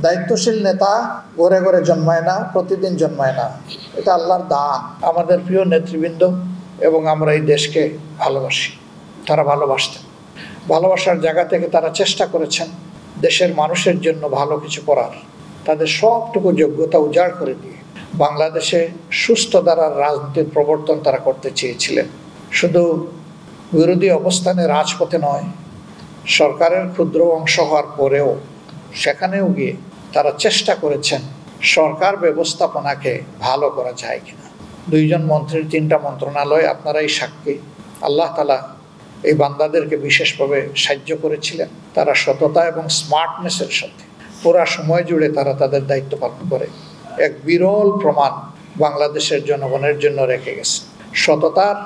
দায়িত্বশীল নেতা ঘরে ঘরে জন্মায় না, প্রতিদিন জন্মায় না, এটা আল্লাহর দান। আমাদের প্রিয় নেতৃবৃন্দ এবং আমরা এই দেশকে ভালোবাসি, তারা ভালোবাসতেন। ভালোবাসার জায়গা থেকে তারা চেষ্টা করেছেন দেশের মানুষের জন্য ভালো কিছু করার। তাদের সবটুকু যোগ্যতা উজাড় করে দিয়ে বাংলাদেশে সুস্থ ধারার রাজনীতির প্রবর্তন তারা করতে চেয়েছিলেন। শুধু বিরোধী অবস্থানে রাজপথে নয়, সরকারের ক্ষুদ্র অংশ হওয়ার পরেও সেখানেও গিয়ে তারা চেষ্টা করেছেন সরকার ব্যবস্থাপনাকে ভালো করা যায় কিনা। 2 জন মন্ত্রীর 3টা মন্ত্রণালয়, আপনারাই সাক্ষী। আল্লাহ তাআলা এই বান্দাদেরকে বিশেষভাবে সাহায্য করেছিলেন। তারা সততা এবং স্মার্টনেসের সাথে পুরা সময় জুড়ে তারা তাদের দায়িত্ব পালন করে এক বিরল প্রমাণ বাংলাদেশের জনগণের জন্য রেখে গেছে। সততার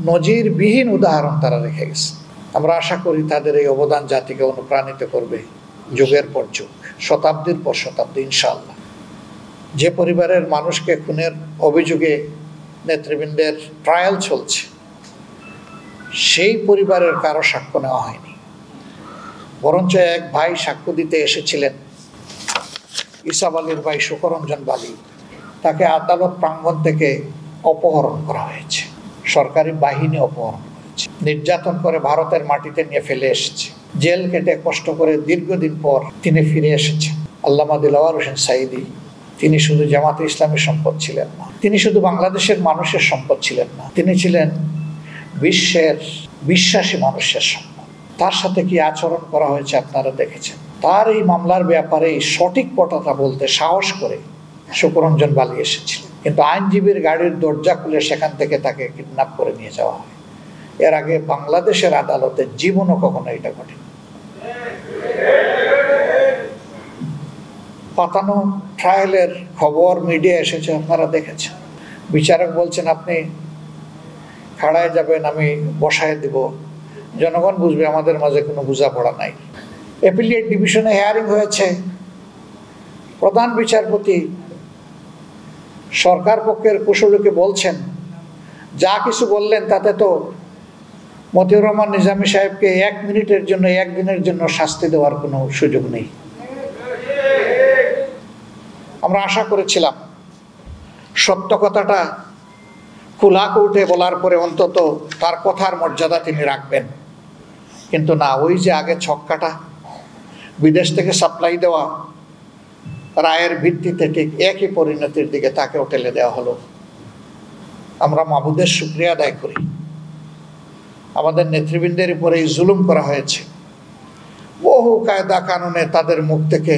নজিরবিহীন উদাহরণ তারা রেখে গেছে। আমরা আশা করি তাদের এই অবদান জাতিকে অনুপ্রাণিত করবে যুগের পর যুগ, শতাব্দীর পর শতাব্দী ইনশাআল্লাহ। যে পরিবারের মানুষকে খুনের অভিযোগে নেতৃবৃন্দের ট্রায়াল চলছে, সেই পরিবারের কারো সাক্ষ্য নেওয়া হয়নি, বরঞ্চ এক ভাই সাক্ষ্য দিতে এসেছিলেন, ইসাব আলীর ভাই শুকরঞ্জন বালি। তাকে আদালত প্রাঙ্গণ থেকে অপহরণ করা হয়েছে, সরকারি বাহিনী অপহরণ করেছে, নির্যাতন করে ভারতের মাটিতে নিয়ে ফেলে এসেছে। জেল কেটে কষ্ট করে দীর্ঘদিন পর তিনি ফিরে এসেছেন। আল্লামা দিলওয়ার হোসেন সাঈদী, তিনি শুধু জামাতে ইসলামের সম্পদ ছিলেন না, তিনি শুধু বাংলাদেশের মানুষের সম্পদ ছিলেন না, তিনি ছিলেন বিশ্বের বিশ্বাসী মানুষের সম্পদ। তার সাথে কি আচরণ করা হয়েছে আপনারা দেখেছেন। তার এই মামলার ব্যাপারে সঠিক কথাটা বলতে সাহস করে শুকরঞ্জন বালি এসেছিলেন, কিন্তু আইনজীবীর গাড়ির দরজা খুলে সেখান থেকে তাকে কিডন্যাপ করে নিয়ে যাওয়া হয়। এর আগে বাংলাদেশের আদালতে জীবনও কখনো এটা ঘটেনি। পাতানো ট্রায়ালের খবর মিডিয়া এসেছে, আপনারা দেখেছেন। বিচারক বলছেন আপনি খাড়ায় যাবেন, আমি বসায় দিব, জনগণ বুঝবে আমাদের মাঝে কোনো বোঝাপড়া নাই। অ্যাপিলিয়েট ডিভিশনে হেয়ারিং হয়েছে, প্রধান বিচারপতি সরকার পক্ষের কুশলীকে বলছেন যা কিছু বললেন তাতে তো মতিউর রহমান নিজামী সাহেবকে 1 মিনিটের জন্য, 1 দিনের জন্য শাস্তি দেওয়ার কোনো সুযোগ নেই। আমরা আশা করেছিলাম সত্য কথাটা খোলা কোর্টে বলার পরে অন্তত তার কথার মর্যাদা তিনি রাখবেন, কিন্তু না, ওই যে আগে ছক্কাটা বিদেশ থেকে সাপ্লাই দেওয়া রায়ের ভিত্তিতে ঠিক একই পরিণতির দিকে তাকেও ঠেলে দেওয়া হলো। আমরা মাবুদের শুকরিয়া আদায় করি, আমাদের নেতৃবৃন্দের উপরে এই জুলুম করা হয়েছে। বহু কায়দা কানুনে তাদের মুখ থেকে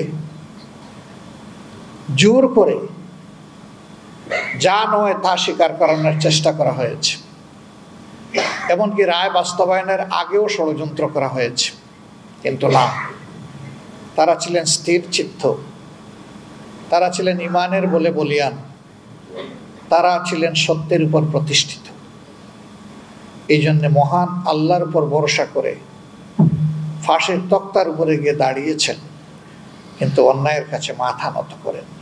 জোর করে যা নয় তা স্বীকার করানোর চেষ্টা করা হয়েছে, এমনকি রায় বাস্তবায়নের আগেও ষড়যন্ত্র করা হয়েছে, কিন্তু না, তারা ছিলেন স্থির চিত্ত, তারা ছিলেন ইমানের বলে বলিয়ান, তারা ছিলেন সত্যের উপর প্রতিষ্ঠিত। এই জন্য মহান আল্লাহর উপর ভরসা করে ফাঁসির তক্তার উপরে গিয়ে দাঁড়িয়েছেন, কিন্তু অন্যায়ের কাছে মাথা নত করেননি।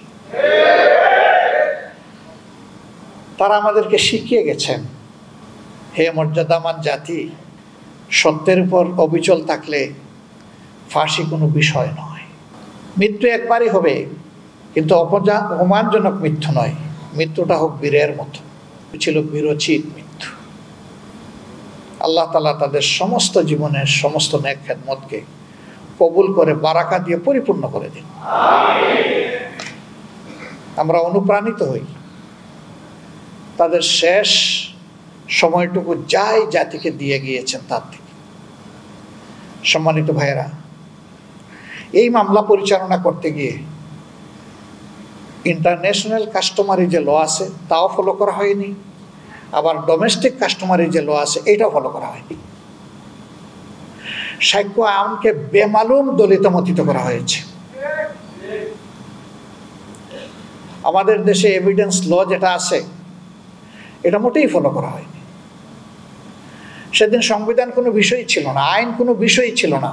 তারা আমাদেরকে শিখিয়ে গেছেন, হে মর্যাদামান জাতি, সত্যের উপর অবিচল থাকলে ফাঁসি কোনো বিষয় নয়। মৃত্যু একবারই হবে, কিন্তু অপমানজনক মৃত্যু নয়, মৃত্যুটা হোক বীরের মতো। ছিল বীরোচিত মৃত্যু। আল্লাহ তাআলা তাদের সমস্ত জীবনের সমস্ত নেক খেদমতকে কবুল করে বারাকা দিয়ে পরিপূর্ণ করে দিন। আমরা অনুপ্রাণিত হই তাদের শেষ সময়টুকু যাই জাতিকে দিয়ে গিয়েছেন তার থেকে। সম্মানিত ভাইয়েরা, এই মামলা পরিচালনা করতে গিয়ে ইন্টারন্যাশনাল কাস্টমারি যে ল আছে তাও ফলো করা হয়নি, আবার ডোমেস্টিক কাস্টমারি যে ল আছে এটাও ফলো করা হয়নি। সাক্ষ্য আইনকে বেমালুম দলিত মতিত করা হয়েছে। আমাদের দেশে এভিডেন্স ল যেটা আছে এটা মোটেই ফলো করা হয়নি। সেদিন সংবিধান কোনো বিষয় ছিল না, আইন কোনো বিষয় ছিল না।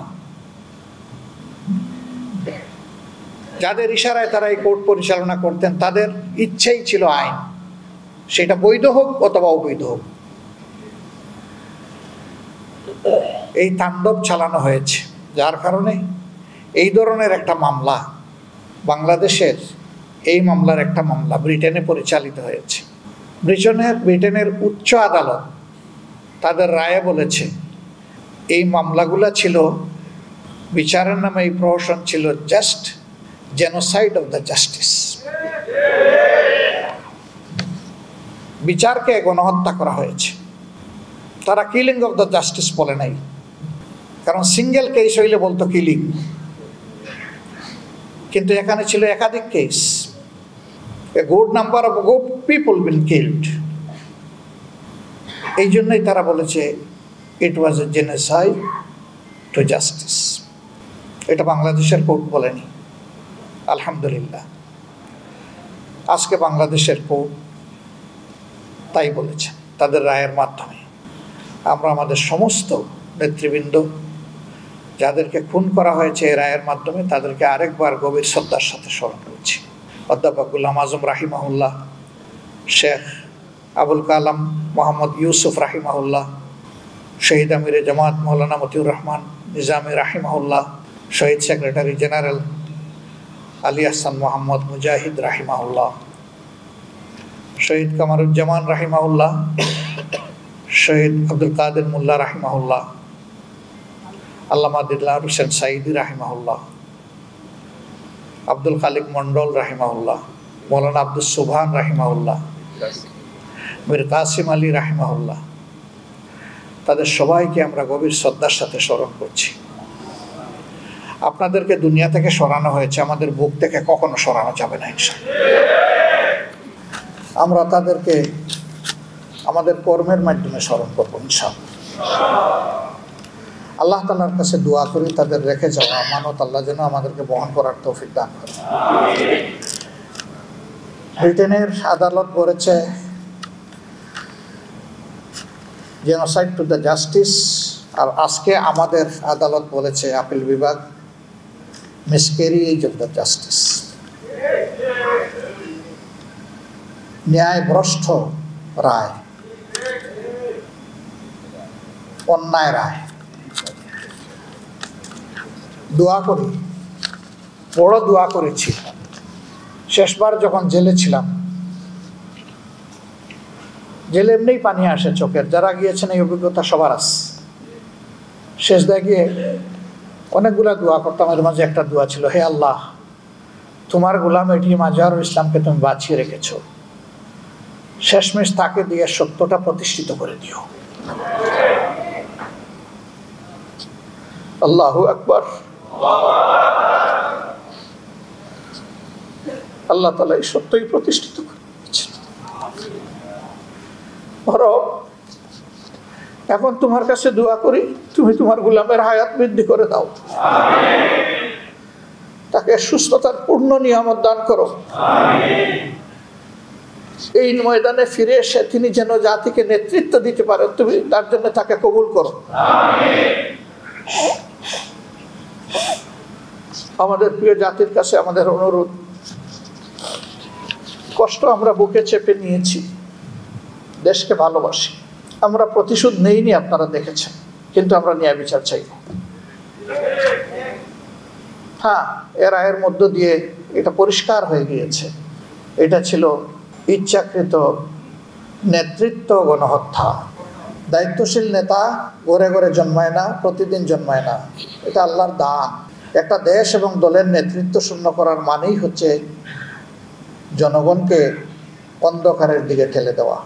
যাদের ইশারায় তারা এই কোর্ট পরিচালনা করতেন তাদের ইচ্ছাই ছিল আইন, সেটা বৈধ হোক অথবা অবৈধ হোক। এই তাণ্ডব চালানো হয়েছে, যার কারণে এই ধরনের একটা মামলা বাংলাদেশের এই মামলার একটা মামলা ব্রিটেনে পরিচালিত হয়েছে। ব্রিটেনের উচ্চ আদালত তাদের রায়ে বলেছে এই মামলাগুলো ছিল, বিচারের নামে এই প্রহসন ছিল just genocide of the justice. বিচারকে গণহত্যা করা হয়েছে। তারা কিলিং অফ দ্য জাস্টিস বলে নাই, কারণ সিঙ্গেল কেস হইলে বলতো কিলিং, কিন্তু এখানে ছিল একাধিক case. A good number of good people been killed. এই জন্যই তারা বলেছে it was a genocide to justice. এটা বাংলাদেশের কোর্ট বলেনি। আলহামদুলিল্লাহ, আজকে বাংলাদেশের কোর্ট তাই বলেছে তাদের রায়ের মাধ্যমে। আমরা আমাদের সমস্ত নেতৃবৃন্দ যাদেরকে খুন করা হয়েছে এই রায়ের মাধ্যমে তাদেরকে আরেকবার গভীর শ্রদ্ধার সাথে স্মরণ করছি। অধ্যাপক গুলাম আজম রাহিমাহুল্লাহ, শেখ আবুল কালাম মোহাম্মদ ইউসুফ রাহিমাহুল্লাহ, শহীদ আমিরে জামাত মৌলানা মতিউর রহমান নিজামী রাহিমাহুল্লাহ, শহীদ সেক্রেটারি জেনারেল আলী আহসান মোহাম্মদ মুজাহিদ রাহিমাহুল্লাহ, শহীদ কামারুজ্জামান রাহিমাহুল্লাহ, শহীদ আব্দুল কাদের মোল্লা রাহিমাহুল্লাহ, আল্লামা দিলদার হোসেন সাইদি রাহিমাহুল্লাহ, আব্দুল খালিক মন্ডল রাহিমাহুল্লাহ, মৌলানা আব্দুল সুবহান রাহিমাহুল্লাহ, মীর কাসিম আলী রাহিমাহুল্লাহ, তাদের সবাইকে আমরা গভীর শ্রদ্ধার সাথে স্মরণ করছি। আপনাদেরকে দুনিয়া থেকে সরানো হয়েছে, আমাদের বুক থেকে কখনো সরানো যাবে না ইনশাআল্লাহ। আমরা তাদেরকে আমাদের কর্মের মাধ্যমে স্মরণ করবো ইনশাআল্লাহ। আল্লাহ তাআলার কাছে দোয়া করি তাদের রেখে যাওয়া আমানত আল্লাহ যেন আমাদেরকে বহন করার তৌফিক দান করেন। ব্রিটেনের আদালত বলেছে জেনোসাইড টু দ্য জাস্টিস, আর আজকে আমাদের আদালত বলেছে আপিল বিভাগ মিসক্যারিজ অফ দ্য জাস্টিস, ন্যায়ভ্রষ্ট রায়, অন্যায় রায়। দোয়া করি, বড় দোয়া করেছি। শেষবার যখন জেলে ছিলাম, জেলে এমনিই পানি আসে চোখের, যারা গিয়েছেন এই অভিজ্ঞতা সবার আছে। শেষ দাগে অনেকগুলা দোয়া করতাম, এর মাঝে একটা দোয়া ছিল, হে আল্লাহ, তোমার গোলাম এটি মাজারুল ইসলামকে তুমি বাঁচিয়ে রেখেছ, শেষমেশ তাকে দিয়ে সত্যটা প্রতিষ্ঠিত করে দিও। আল্লাহু আকবার। আল্লাহ তাআলা এই সত্যই প্রতিষ্ঠিত করে দিয়েছেন। এখন তোমার কাছে দোয়া করি, তুমি তোমার গোলামের হায়াত বৃদ্ধি করে দাও, তাকে সুস্থতার পূর্ণ নিয়ামত দান করো। এই ময়দানে ফিরে এসে তিনি যেন জাতিকে নেতৃত্ব দিতে পারেন, তুমি তার জন্য তাকে কবুল করো। আমাদের প্রিয় জাতির কাছে আমাদের অনুরোধ, কষ্ট আমরা বুকে চেপে নিয়েছি, দেশকে ভালোবাসি, আমরা প্রতিশোধ নেইনি, আপনারা দেখেছেন, কিন্তু আমরা ন্যায় বিচার চাই। হ্যাঁ, এর রায়ের মধ্য দিয়ে এটা পরিষ্কার হয়ে গিয়েছে, এটা ছিল ইচ্ছাকৃত নেতৃত্ব গণহত্যা। দায়িত্বশীল নেতা ঘরে ঘরে জন্মায় না, প্রতিদিন জন্মায় না, এটা আল্লাহর দান। একটা দেশ এবং দলের নেতৃত্ব শূন্য করার মানেই হচ্ছে জনগণকে অন্ধকারের দিকে ঠেলে দেওয়া।